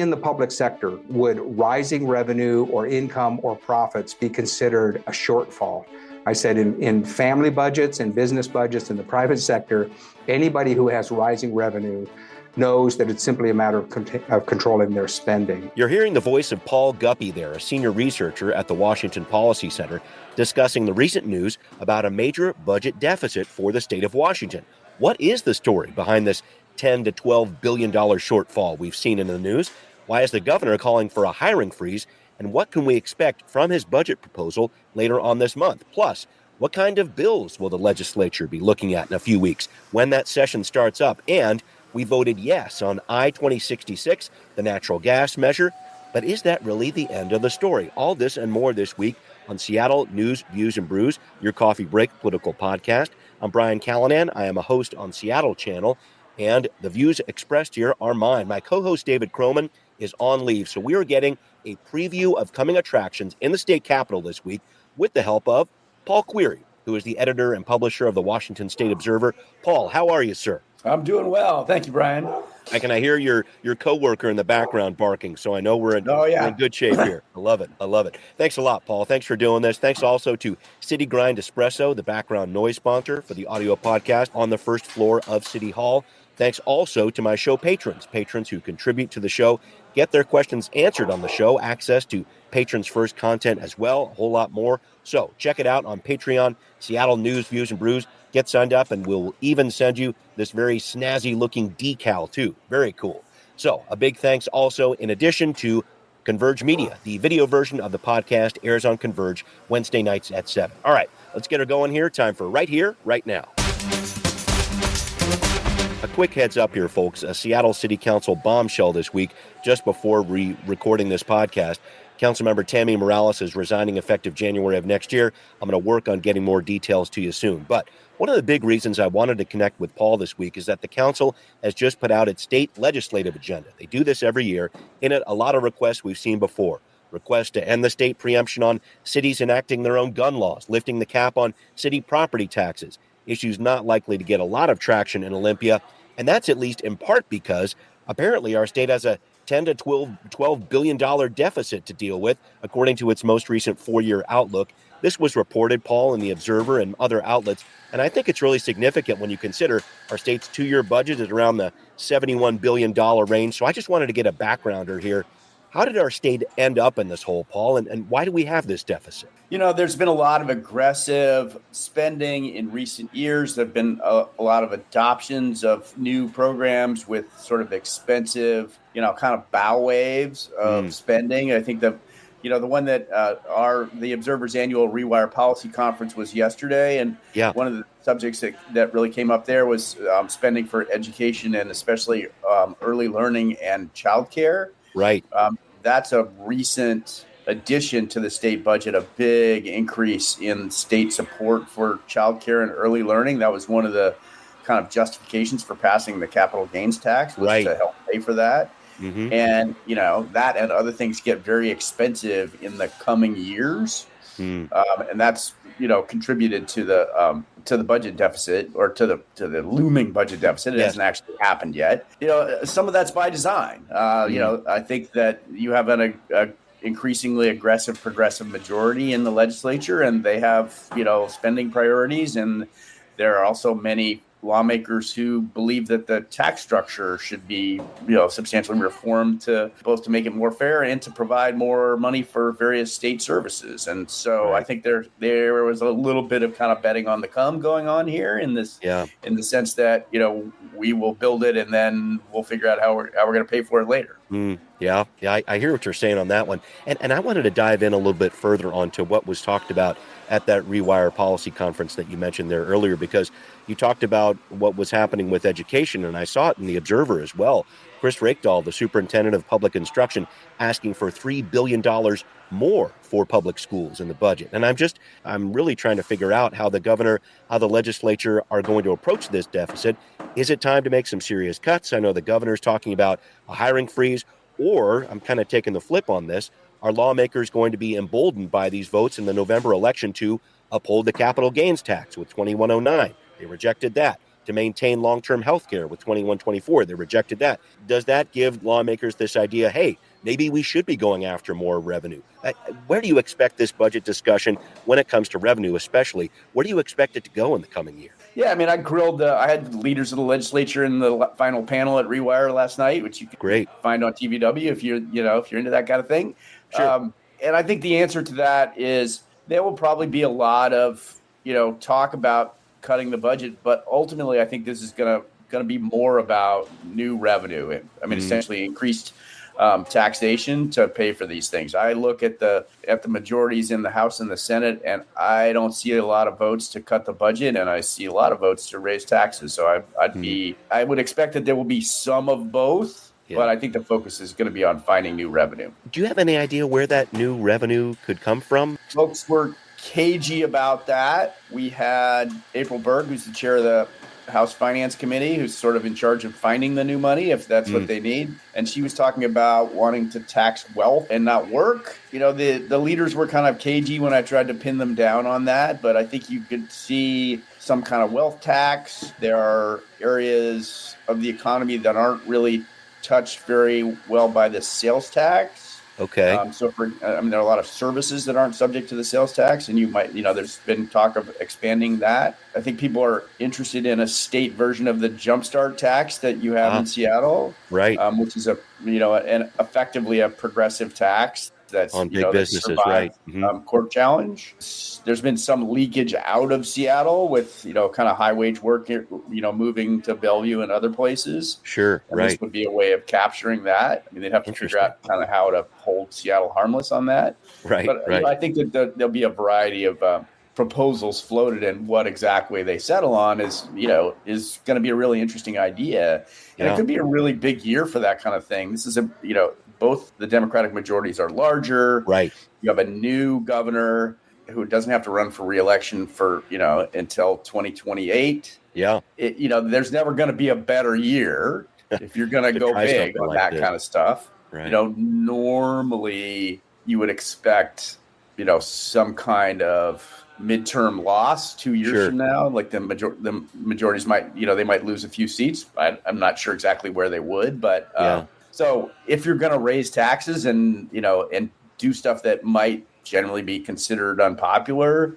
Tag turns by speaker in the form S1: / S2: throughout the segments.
S1: only in the public sector would rising revenue or income or profits be considered a shortfall. I said in family budgets and business budgets in the private sector, anybody who has rising revenue knows that it's simply a matter of controlling their spending.
S2: You're hearing the voice of Paul Guppy there, a senior researcher at the Washington Policy Center, discussing the recent news about a major budget deficit for the state of Washington. What is the story behind this $10 to $12 billion shortfall we've seen in the news? Why is the governor calling for a hiring freeze? And what can we expect from his budget proposal later on this month? Plus, what kind of bills will the legislature be looking at in a few weeks when that session starts up? And we voted yes on I-2066, the natural gas measure. But is that really the end of the story? All this and more this week on Seattle News, Views, and Brews, your coffee break political podcast. I'm Brian Callanan. I am a host on Seattle Channel, and the views expressed here are mine. My co-host David Croman is on leave, so we are getting a preview of coming attractions in the state capitol this week with the help of Paul Queary, who is the editor and publisher of the Washington State Observer. Paul, how are you, sir?
S3: I'm doing well. Thank you, Brian.
S2: I hear your coworker in the background barking, so I know we're in good shape here. I love it. Thanks a lot, Paul. Thanks for doing this. Thanks also to City Grind Espresso, the background noise sponsor for the audio podcast on the first floor of City Hall. Thanks also to my show patrons who contribute to the show, get their questions answered on the show, access to patrons first content as well, a whole lot more. So check it out on Patreon, Seattle News, Views, and Brews. Get signed up, and we'll even send you this very snazzy-looking decal, too. Very cool. So a big thanks also, in addition to Converge Media. The video version of the podcast airs on Converge Wednesday nights at 7. All right, let's get her going here. Time for Right Here, Right Now. A quick heads up here, folks. A Seattle City Council bombshell this week, just before recording this podcast. Councilmember Tammy Morales is resigning effective January of next year. I'm going to work on getting more details to you soon. But one of the big reasons I wanted to connect with Paul this week is that the council has just put out its state legislative agenda. They do this every year. In it, a lot of requests we've seen before. Requests to end the state preemption on cities enacting their own gun laws, lifting the cap on city property taxes, issues not likely to get a lot of traction in Olympia. And that's at least in part because apparently our state has a $10 to $12 billion deficit to deal with, according to its most recent four-year outlook. This was reported, Paul, in the Observer and other outlets, and I think it's really significant when you consider our state's two-year budget is around the $71 billion range. So I just wanted to get a backgrounder here. How did our state end up in this hole, Paul, and why do we have this deficit?
S3: You know, there's been a lot of aggressive spending in recent years. There have been a lot of adoptions of new programs with sort of expensive, kind of bow waves of spending. I think the one that the Observer's annual Rewire Policy Conference was yesterday, and one of the subjects that really came up there was spending for education and especially early learning and childcare.
S2: Right.
S3: That's a recent addition to the state budget, a big increase in state support for childcare and early learning. That was one of the kind of justifications for passing the capital gains tax, was to help pay for that. Mm-hmm. And, that and other things get very expensive in the coming years. And that's, contributed to the budget deficit, or to the looming budget deficit. It hasn't actually happened yet. Some of that's by design. I think that you have an increasingly aggressive progressive majority in the legislature, and they have, spending priorities. And there are also many lawmakers who believe that the tax structure should be, substantially reformed to both to make it more fair and to provide more money for various state services. And so I think there was a little bit of kind of betting on the come going on here in this, in the sense that, we will build it and then we'll figure out how we're going to pay for it later.
S2: Yeah, I hear what you're saying on that one. And I wanted to dive in a little bit further onto what was talked about at that Rewire Policy Conference that you mentioned there earlier, because you talked about what was happening with education, and I saw it in the Observer as well. Chris Rakedahl, the superintendent of public instruction, asking for $3 billion more for public schools in the budget. And I'm really trying to figure out how the legislature are going to approach this deficit. Is it time to make some serious cuts? I know the governor's talking about a hiring freeze, or I'm kind of taking the flip on this. Are lawmakers going to be emboldened by these votes in the November election to uphold the capital gains tax with 2109? They rejected that. to maintain long-term health care with 2124. They rejected that. Does that give lawmakers this idea, hey, maybe we should be going after more revenue? Where do you expect this budget discussion, when it comes to revenue especially, where do you expect it to go in the coming year?
S3: Yeah, I mean, I had leaders of the legislature in the final panel at Rewire last night, which you can find on TVW if you're into that kind of thing.
S2: Sure.
S3: And I think the answer to that is there will probably be a lot of, talk about cutting the budget, but ultimately I think this is going to be more about new revenue. I mean, essentially increased taxation to pay for these things. I look at the majorities in the House and the Senate, and I don't see a lot of votes to cut the budget, and I see a lot of votes to raise taxes. So I would expect that there will be some of both. Yeah. But I think the focus is going to be on finding new revenue.
S2: Do you have any idea where that new revenue could come from?
S3: Folks were cagey about that. We had April Berg, who's the chair of the House Finance Committee, who's sort of in charge of finding the new money, if that's what they need. And she was talking about wanting to tax wealth and not work. The leaders were kind of cagey when I tried to pin them down on that. But I think you could see some kind of wealth tax. There are areas of the economy that aren't really touched very well by the sales tax.
S2: Okay.
S3: There are a lot of services that aren't subject to the sales tax, and there's been talk of expanding that. I think people are interested in a state version of the Jumpstart tax that you have in Seattle,
S2: right?
S3: Which is effectively a progressive tax that's
S2: on big businesses, right?
S3: Court challenge. There's been some leakage out of Seattle with kind of high wage work, moving to Bellevue and other places.
S2: Sure,
S3: and
S2: right.
S3: This would be a way of capturing that. I mean, they'd have to figure out kind of how to hold Seattle harmless on that.
S2: Right,
S3: but
S2: right.
S3: I think that there'll be a variety of proposals floated, and what exactly they settle on is going to be a really interesting idea. And it could be a really big year for that kind of thing. This is both the Democratic majorities are larger.
S2: Right.
S3: You have a new governor who doesn't have to run for re-election for, until 2028.
S2: Yeah.
S3: There's never going to be a better year if you're going to go big on that kind of stuff.
S2: Right.
S3: Normally you would expect, some kind of midterm loss 2 years from now. Like the majorities might, they might lose a few seats. I'm not sure exactly where they would, but so if you're going to raise taxes and do stuff that might generally be considered unpopular,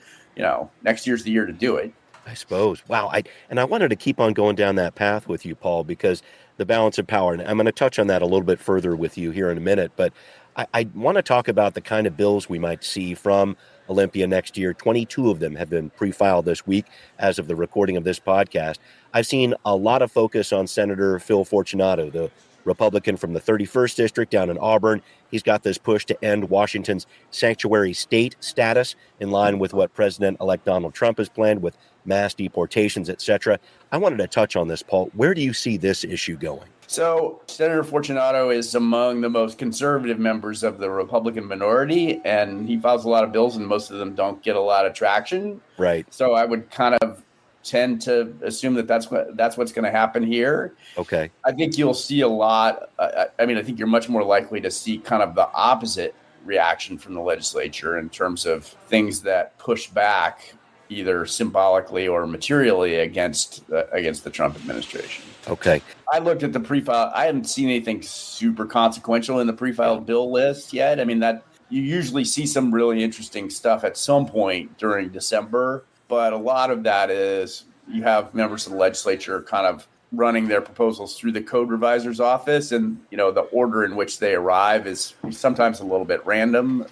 S3: next year's the year to do it.
S2: I suppose. Wow. I wanted to keep on going down that path with you, Paul, because the balance of power, and I'm going to touch on that a little bit further with you here in a minute, but I want to talk about the kind of bills we might see from Olympia next year. 22 of them have been pre-filed this week as of the recording of this podcast. I've seen a lot of focus on Senator Phil Fortunato, the Republican from the 31st District down in Auburn. He's got this push to end Washington's sanctuary state status in line with what President-elect Donald Trump has planned with mass deportations, etc. I wanted to touch on this, Paul. Where do you see this issue going?
S3: So Senator Fortunato is among the most conservative members of the Republican minority, and he files a lot of bills, and most of them don't get a lot of traction.
S2: Right.
S3: So I would kind of tend to assume that's what's going to happen here.
S2: Okay.
S3: I think you'll see a lot. I think you're much more likely to see kind of the opposite reaction from the legislature in terms of things that push back either symbolically or materially against the Trump administration.
S2: Okay.
S3: I looked at the pre-file. I haven't seen anything super consequential in the pre-filed bill list yet. I mean, that you usually see some really interesting stuff at some point during December. But a lot of that is you have members of the legislature kind of running their proposals through the code revisor's office. And, the order in which they arrive is sometimes a little bit random,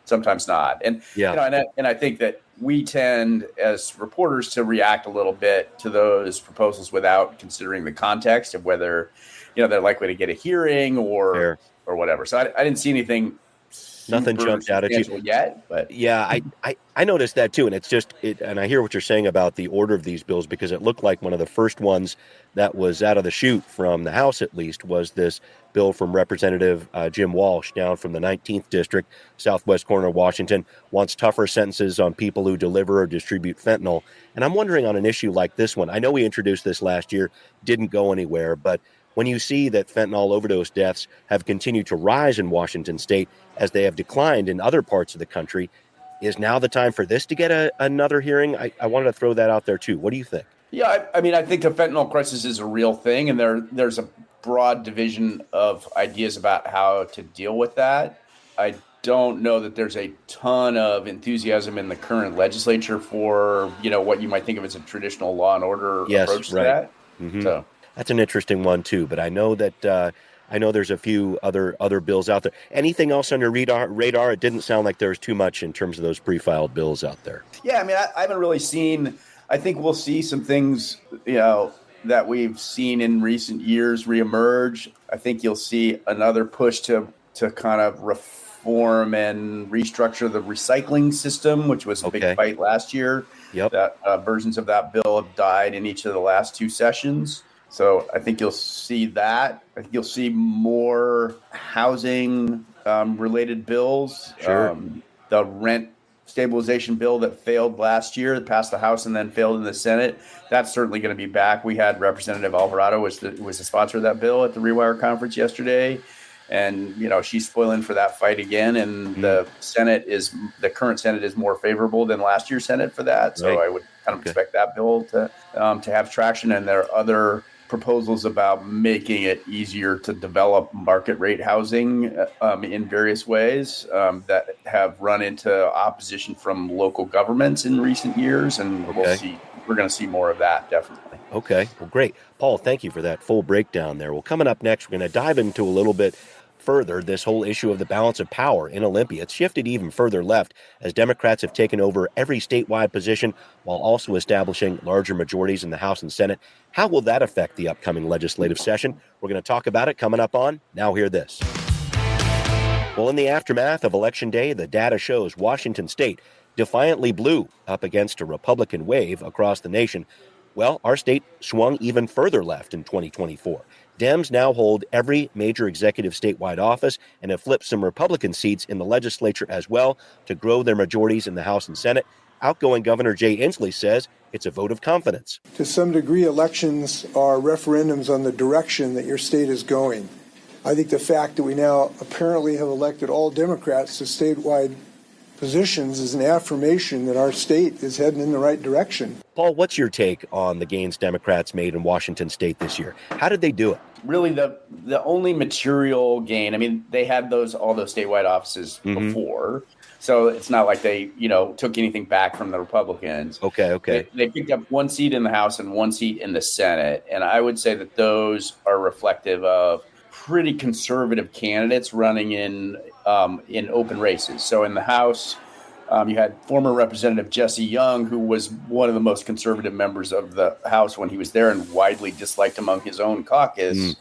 S3: sometimes not. And, and I think that we tend as reporters to react a little bit to those proposals without considering the context of whether, they're likely to get a hearing or whatever. So I didn't see anything.
S2: Nothing jumped out at you
S3: yet, but
S2: yeah, I noticed that too, and it's just and I hear what you're saying about the order of these bills, because it looked like one of the first ones that was out of the chute from the House, at least, was this bill from Representative Jim Walsh down from the 19th District, southwest corner of Washington, wants tougher sentences on people who deliver or distribute fentanyl. And I'm wondering, on an issue like this one, I know we introduced this last year, didn't go anywhere, but when you see that fentanyl overdose deaths have continued to rise in Washington state as they have declined in other parts of the country, is now the time for this to get another hearing? I wanted to throw that out there too. What do you think?
S3: Yeah, I mean, I think the fentanyl crisis is a real thing, and there's a broad division of ideas about how to deal with that. I don't know that there's a ton of enthusiasm in the current legislature for, what you might think of as a traditional law and order
S2: Yes,
S3: approach to
S2: right.
S3: that.
S2: Hmm.
S3: So,
S2: That's an interesting one too. But I know that I know there's a few other bills out there. Anything else on your radar? It didn't sound like there was too much in terms of those pre-filed bills out there.
S3: yeah, I mean, I haven't really seen. I think we'll see some things, that we've seen in recent years reemerge. I think you'll see another push to kind of reform and restructure the recycling system, which was a big
S2: Okay.
S3: fight last year.
S2: Yep.
S3: That versions of that bill have died in each of the last two sessions. So I think you'll see that. I think you'll see more housing related bills.
S2: Sure.
S3: The rent stabilization bill that failed last year, that passed the House and then failed in the Senate, that's certainly going to be back. We had Representative Alvarado was the sponsor of that bill at the Rewire conference yesterday, and she's spoiling for that fight again. And the current Senate is more favorable than last year's Senate for that, so
S2: Right.
S3: I would kind of expect that bill to have traction. And there are other proposals about making it easier to develop market rate housing in various ways that have run into opposition from local governments in recent years. And we're going to see more of that, definitely.
S2: Okay. Well, great. Paul, thank you for that full breakdown there. Well, coming up next, we're going to dive into a little bit further this whole issue of the balance of power in Olympia. It's shifted even further left as Democrats have taken over every statewide position while also establishing larger majorities in the House and Senate. How will that affect the upcoming legislative session? We're going to talk about it coming up on Now Hear This. Well, in the aftermath of Election Day, the data shows Washington State defiantly blue up against a Republican wave across the nation. Well, our state swung even further left in 2024. Dems now hold every major executive statewide office and have flipped some Republican seats in the legislature as well to grow their majorities in the House and Senate. Outgoing Governor Jay Inslee says it's a vote of confidence.
S4: To some degree, elections are referendums on the direction that your state is going. I think the fact that we now apparently have elected all Democrats to statewide positions is an affirmation that our state is heading in the right direction.
S2: Paul, what's your take on the gains Democrats made in Washington State this year? How did they do it?
S3: Really, the only material gain, I mean, they had all those statewide offices before, so it's not like they, took anything back from the Republicans.
S2: Okay.
S3: They picked up one seat in the House and one seat in the Senate, and I would say that those are reflective of pretty conservative candidates running in open races. So in the House, you had former Representative Jesse Young, who was one of the most conservative members of the House when he was there and widely disliked among his own caucus,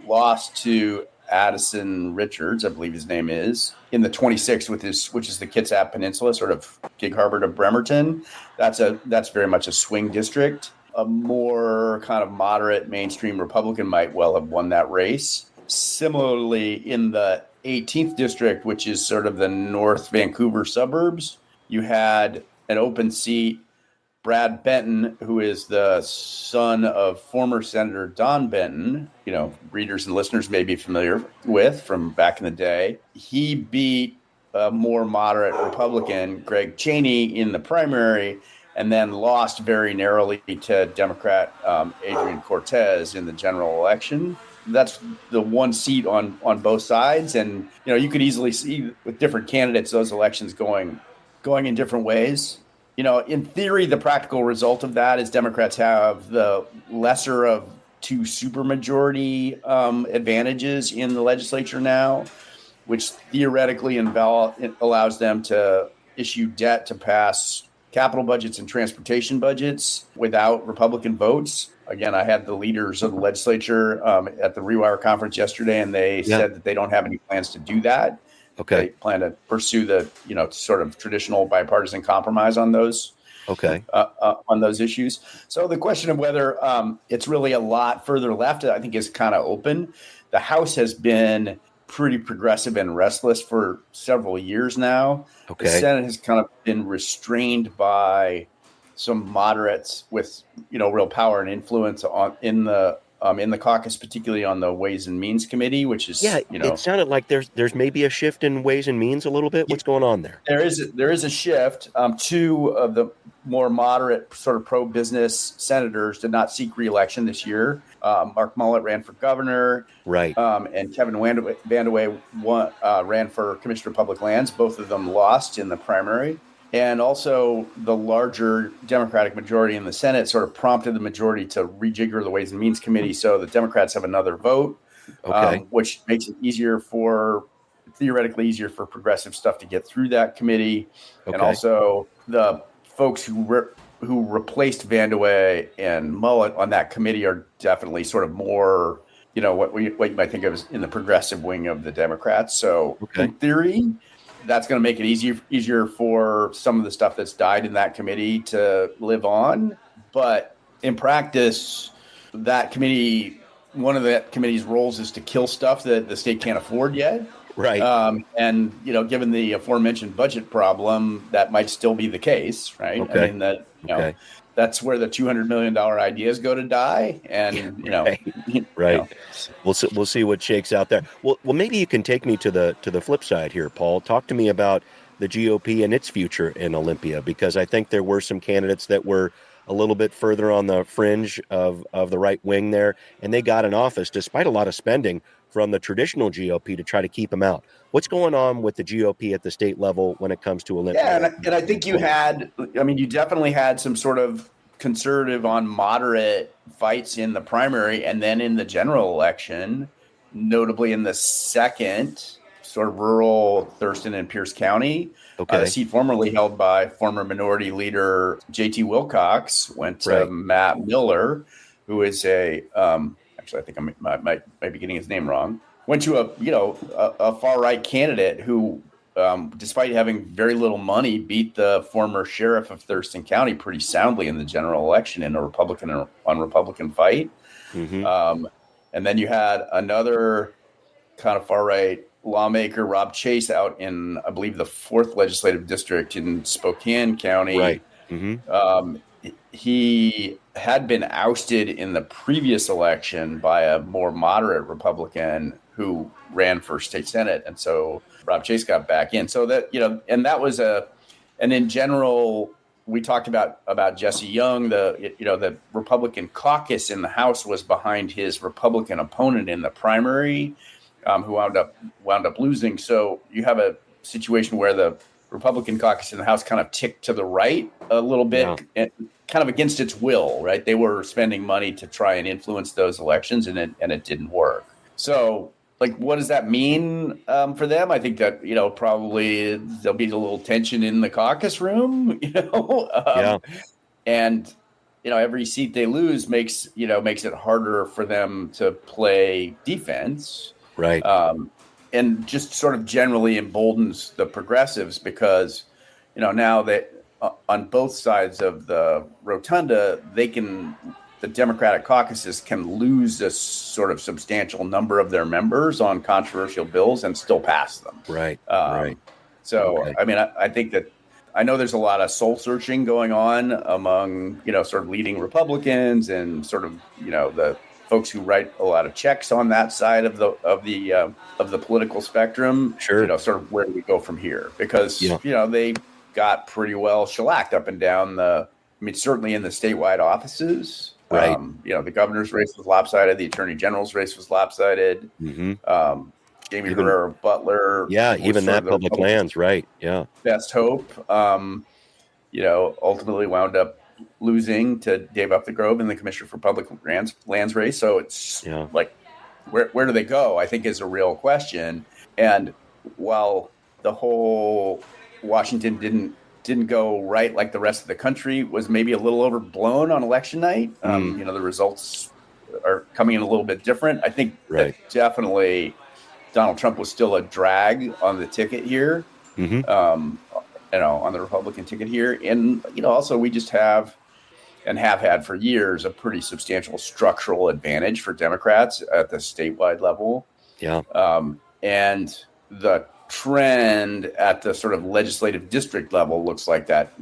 S3: lost to Addison Richards, I believe his name is, in the 26th, which is the Kitsap Peninsula, sort of Gig Harbor to Bremerton. That's very much a swing district. A more kind of moderate mainstream Republican might well have won that race. Similarly, in the 18th district, which is sort of the North Vancouver suburbs, you had an open seat. Brad Benton, who is the son of former Senator Don Benton, readers and listeners may be familiar with from back in the day. He beat a more moderate Republican, Greg Cheney, in the primary, and then lost very narrowly to Democrat Adrian Cortez in the general election. That's the one seat on both sides. And, you could easily see with different candidates, those elections going in different ways. In theory, the practical result of that is Democrats have the lesser of two supermajority advantages in the legislature now, which theoretically allows them to issue debt to pass capital budgets and transportation budgets without Republican votes. Again, I had the leaders of the legislature at the Rewire conference yesterday, and they said that they don't have any plans to do that.
S2: Okay.
S3: They plan to pursue the, sort of traditional bipartisan compromise on those.
S2: Okay.
S3: On those issues. So the question of whether it's really a lot further left, I think, is kind of open. The House has been pretty progressive and restless for several years now.
S2: Okay.
S3: The Senate has kind of been restrained by some moderates with, real power and influence in the caucus, particularly on the Ways and Means Committee, which is,
S2: it sounded like there's maybe a shift in Ways and Means a little bit. What's going on there?
S3: There is a shift. Two of the more moderate, sort of pro-business senators did not seek re-election this year. Mark Mullet ran for governor,
S2: Right.
S3: And Kevin Vandeweghe ran for Commissioner of Public Lands. Both of them lost in the primary. And also the larger Democratic majority in the Senate sort of prompted the majority to rejigger the Ways and Means Committee. So the Democrats have another vote, which makes it theoretically easier for progressive stuff to get through that committee. Okay. And also the folks who replaced Vandeweghe and Mullet on that committee are definitely sort of more, what you might think of as in the progressive wing of the Democrats. So in theory, that's going to make it easier for some of the stuff that's died in that committee to live on. But in practice, that committee, one of that committee's roles is to kill stuff that the state can't afford yet.
S2: Right.
S3: And, given the aforementioned budget problem, that might still be the case, right?
S2: Okay.
S3: I mean, that's where the $200 million ideas go to die. And,
S2: Right. We'll see what shakes out there. Well, maybe you can take me to the flip side here, Paul. Talk to me about the GOP and its future in Olympia, because I think there were some candidates that were a little bit further on the fringe of the right wing there, and they got in office despite a lot of spending from the traditional GOP to try to keep them out. What's going on with the GOP at the state level when it comes to Olympia?
S3: Yeah, and I think you definitely had some sort of conservative on moderate fights in the primary and then in the general election, notably in the second, sort of rural Thurston and Pierce County. The seat formerly held by former minority leader J.T. Wilcox went to Matt Miller, who is actually, I think I might be getting his name wrong. Went to a far right candidate who, despite having very little money, beat the former sheriff of Thurston County pretty soundly in the general election in a Republican fight. Mm-hmm. And then you had another kind of far right lawmaker, Rob Chase, out in, I believe, the 4th legislative district in Spokane County.
S2: Right. Mm-hmm.
S3: He had been ousted in the previous election by a more moderate Republican who ran for state Senate. And so Rob Chase got back in. So that, and that was and in general, we talked about Jesse Young, the Republican caucus in the House was behind his Republican opponent in the primary, who wound up losing. So you have a situation where the Republican caucus in the House kind of ticked to the right a little bit, and kind of against its will, right? They were spending money to try and influence those elections, and it didn't work. So, what does that mean for them? I think that, probably there'll be a little tension in the caucus room, and, every seat they lose makes it harder for them to play defense.
S2: Right.
S3: And just sort of generally emboldens the progressives because, now that on both sides of the rotunda, the Democratic caucuses can lose a sort of substantial number of their members on controversial bills and still pass them.
S2: Right.
S3: So, I mean, I think that I know there's a lot of soul searching going on among, sort of leading Republicans and sort of, the folks who write a lot of checks on that side of the political spectrum.
S2: Sure.
S3: Sort of where do we go from here? Because, they got pretty well shellacked up and down certainly in the statewide offices.
S2: Right.
S3: The governor's race was lopsided. The attorney general's race was lopsided.
S2: Mm-hmm.
S3: Jamie Herrera Butler.
S2: Yeah, even that public lands, right. Yeah.
S3: Best hope, ultimately wound up losing to Dave Upthegrove in the Commissioner for Public Lands race. So it's where do they go, I think, is a real question. And while the whole Washington didn't go right like the rest of the country was maybe a little overblown on election night, the results are coming in a little bit different. I think that definitely Donald Trump was still a drag on the ticket here, on the Republican ticket here. And, also we just have and have had for years a pretty substantial structural advantage for Democrats at the statewide level.
S2: Yeah.
S3: And the trend at the sort of legislative district level looks like that,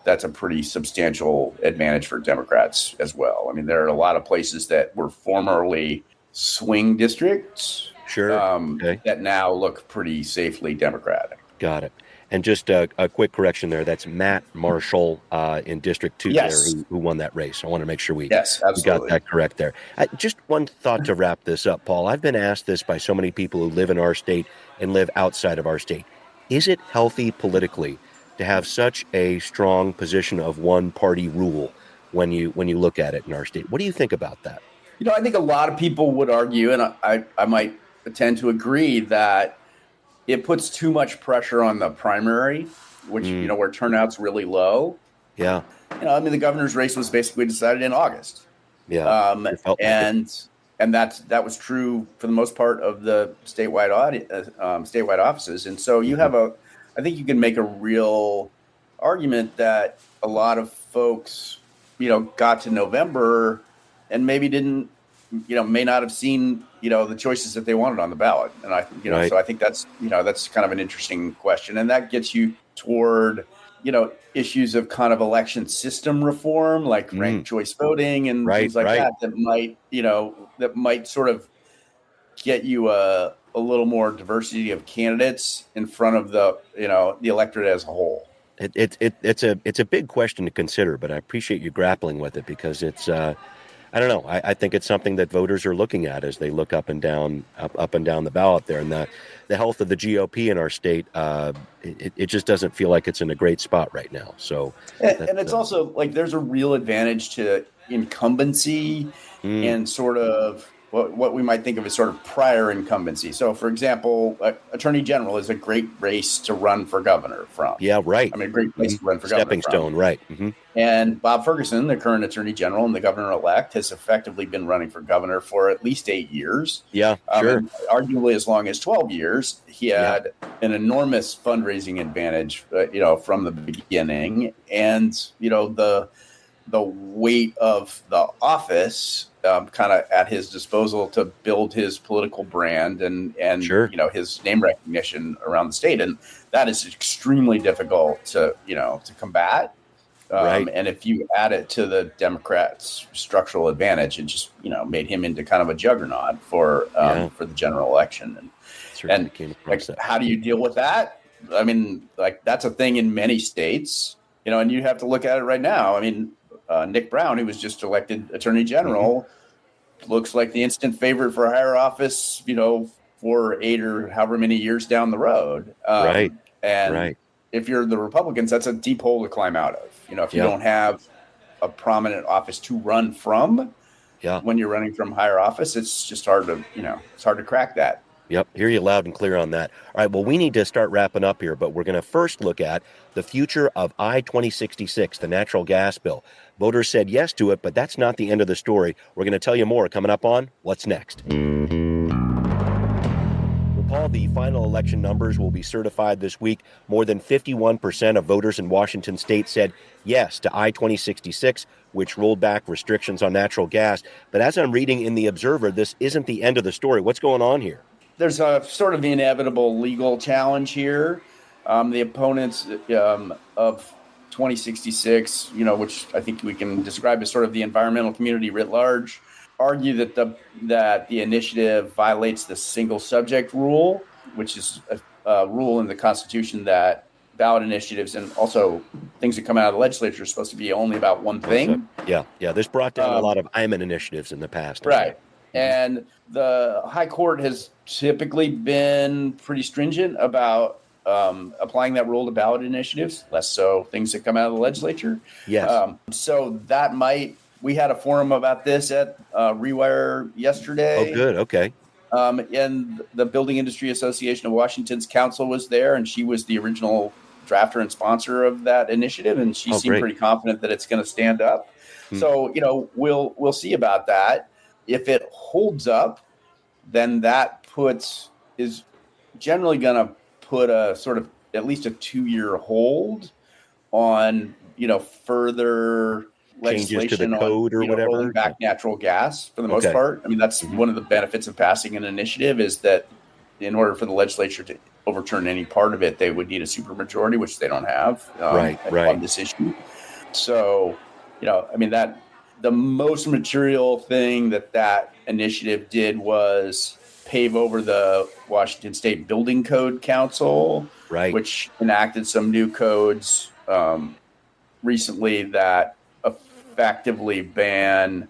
S3: that's a pretty substantial advantage for Democrats as well. I mean, there are a lot of places that were formerly swing districts.
S2: Sure.
S3: That now look pretty safely Democratic.
S2: Got it. And just a quick correction there. That's Matt Marshall in District 2 there
S3: Yes.
S2: who won that race. I want to make sure we
S3: Yes,
S2: got
S3: absolutely.
S2: that correct there. Just one thought to wrap this up, Paul. I've been asked this by so many people who live in our state and live outside of our state. Is it healthy politically to have such a strong position of one party rule when you look at it in our state? What do you think about that?
S3: I think a lot of people would argue, and I might tend to agree, that it puts too much pressure on the primary, which, where turnout's really low.
S2: Yeah.
S3: The governor's race was basically decided in August.
S2: Yeah. It felt like it.
S3: And that was true for the most part of the statewide offices. And so I think you can make a real argument that a lot of folks, got to November and maybe didn't, may not have seen, the choices that they wanted on the ballot. And
S2: Right.
S3: so I think that's kind of an interesting question. And that gets you toward, issues of kind of election system reform, like ranked choice voting and things like that might sort of get you a little more diversity of candidates in front of the electorate as a whole.
S2: It's a big question to consider, but I appreciate you grappling with it because it's I don't know. I think it's something that voters are looking at as they look up and down the ballot there, and the health of the GOP in our state. It just doesn't feel like it's in a great spot right now. So,
S3: and it's also like there's a real advantage to incumbency and sort of what we might think of as sort of prior incumbency. So, for example, Attorney General is a great race to run for governor from.
S2: Yeah, right.
S3: I mean, a great place to run for governor
S2: Stepping stone, right. Mm-hmm.
S3: And Bob Ferguson, the current Attorney General and the governor-elect, has effectively been running for governor for at least 8 years.
S2: Yeah, sure.
S3: Arguably as long as 12 years. He had an enormous fundraising advantage, from the beginning. And, the weight of the office kind of at his disposal to build his political brand and
S2: Sure.
S3: His name recognition around the state. And that is extremely difficult to combat.
S2: Right.
S3: And if you add it to the Democrats' structural advantage, it just made him into kind of a juggernaut for the general election. And how do you deal with that? I mean, like that's a thing in many states, and you have to look at it right now. I mean, Nick Brown, who was just elected Attorney General, looks like the instant favorite for higher office, for 8 or however many years down the road.
S2: Right.
S3: And if you're the Republicans, that's a deep hole to climb out of. If you don't have a prominent office to run from, when you're running from higher office, it's just hard to, it's hard to crack that.
S2: Yep, hear you loud and clear on that. All right, well, we need to start wrapping up here, but we're going to first look at the future of I-2066, the natural gas bill. Voters said yes to it, but that's not the end of the story. We're going to tell you more coming up on What's Next. Paul, the final election numbers will be certified this week. More than 51% of voters in Washington state said yes to I-2066, which rolled back restrictions on natural gas. But as I'm reading in The Observer, this isn't the end of the story. What's going on here?
S3: There's a sort of inevitable legal challenge here. The opponents of 2066, which I think we can describe as sort of the environmental community writ large, argue that the initiative violates the single subject rule, which is a rule in the Constitution that ballot initiatives and also things that come out of the legislature are supposed to be only about one thing.
S2: Yeah. This brought down a lot of IMAN initiatives in the past.
S3: Right. And the high court has typically been pretty stringent about applying that rule to ballot initiatives, less so things that come out of the legislature.
S2: Yes.
S3: So that we had a forum about this at Rewire yesterday.
S2: Oh, good. Okay.
S3: And the Building Industry Association of Washington's counsel was there, and she was the original drafter and sponsor of that initiative, and she seemed pretty confident that it's going to stand up. So, we'll see about that. If it holds up, then that is generally going to put a sort of at least a 2-year hold on, further legislation
S2: changes to the code
S3: on,
S2: or whatever,
S3: rolling back natural gas for the most part. I mean, that's one of the benefits of passing an initiative is that in order for the legislature to overturn any part of it, they would need a supermajority, which they don't have on this issue. So, that the most material thing that initiative did was pave over the Washington State Building Code Council,
S2: right,
S3: which enacted some new codes recently that effectively ban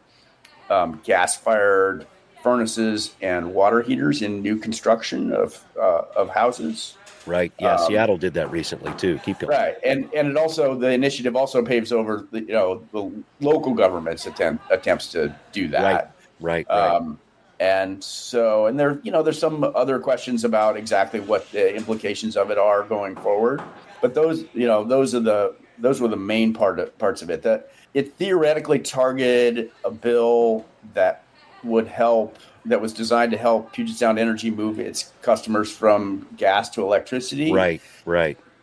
S3: gas-fired furnaces and water heaters in new construction of houses.
S2: right. Yeah, Seattle did that recently too. Keep going.
S3: Right, and it also, the initiative also paves over the local government's attempts to do that.
S2: Right.
S3: And so, and there's some other questions about exactly what the implications of it are going forward. But those were the main parts of it. That it theoretically targeted a bill that was designed to help Puget Sound Energy move its customers from gas to electricity.
S2: Right.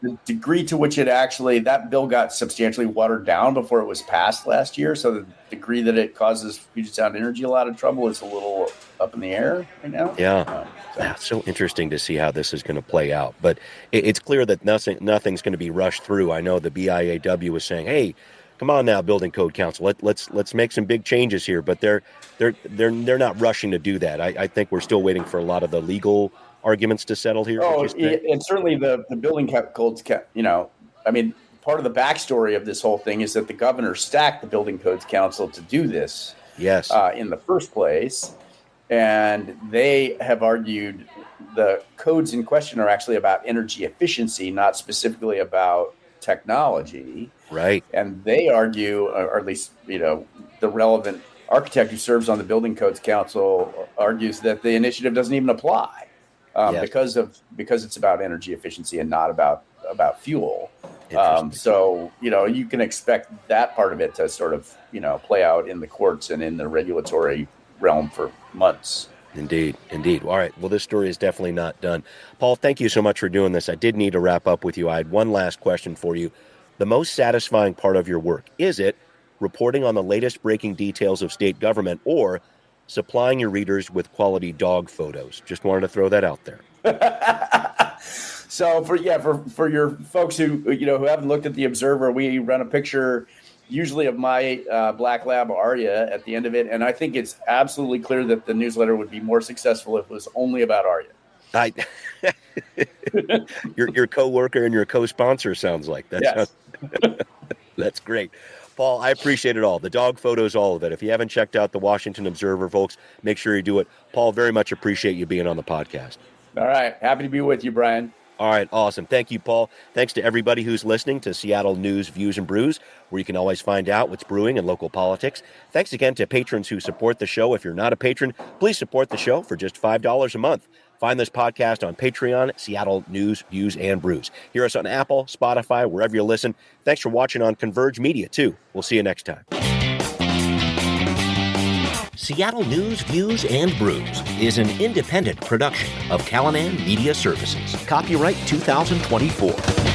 S3: The degree to which that bill got substantially watered down before it was passed last year. So the degree that it causes Puget Sound Energy a lot of trouble is a little up in the air right now.
S2: Yeah. It's so interesting to see how this is going to play out. But it's clear that nothing's going to be rushed through. I know the BIAW was saying, hey, come on now, Building Code Council, let's make some big changes here. But they're not rushing to do that. I think we're still waiting for a lot of the legal arguments to settle here.
S3: And certainly the building codes, part of the backstory of this whole thing is that the governor stacked the Building Codes Council to do this.
S2: Yes.
S3: In the first place. And they have argued the codes in question are actually about energy efficiency, not specifically about technology.
S2: Right.
S3: And they argue, or at least, the relevant architect who serves on the Building Codes Council argues that the initiative doesn't even apply. Because it's about energy efficiency and not about fuel. So you can expect that part of it to sort of play out in the courts and in the regulatory realm for months.
S2: Indeed. All right. Well, this story is definitely not done. Paul, thank you so much for doing this. I did need to wrap up with you. I had one last question for you. The most satisfying part of your work, is it reporting on the latest breaking details of state government, or supplying your readers with quality dog photos? Just wanted to throw that out there.
S3: So for your folks who haven't looked at the Observer, we run a picture usually of my black lab Arya at the end of it, and I think it's absolutely clear that the newsletter would be more successful if it was only about Arya.
S2: Your coworker and your co-sponsor sounds like that.
S3: Yes.
S2: That's great. Paul, I appreciate it all. The dog photos, all of it. If you haven't checked out the Washington Observer, folks, make sure you do it. Paul, very much appreciate you being on the podcast.
S3: All right. Happy to be with you, Brian.
S2: All right. Awesome. Thank you, Paul. Thanks to everybody who's listening to Seattle News, Views, and Brews, where you can always find out what's brewing in local politics. Thanks again to patrons who support the show. If you're not a patron, please support the show for just $5 a month. Find this podcast on Patreon, Seattle News, Views, and Brews. Hear us on Apple, Spotify, wherever you listen. Thanks for watching on Converge Media, too. We'll see you next time.
S5: Seattle News, Views, and Brews is an independent production of Callanan Media Services. Copyright 2024.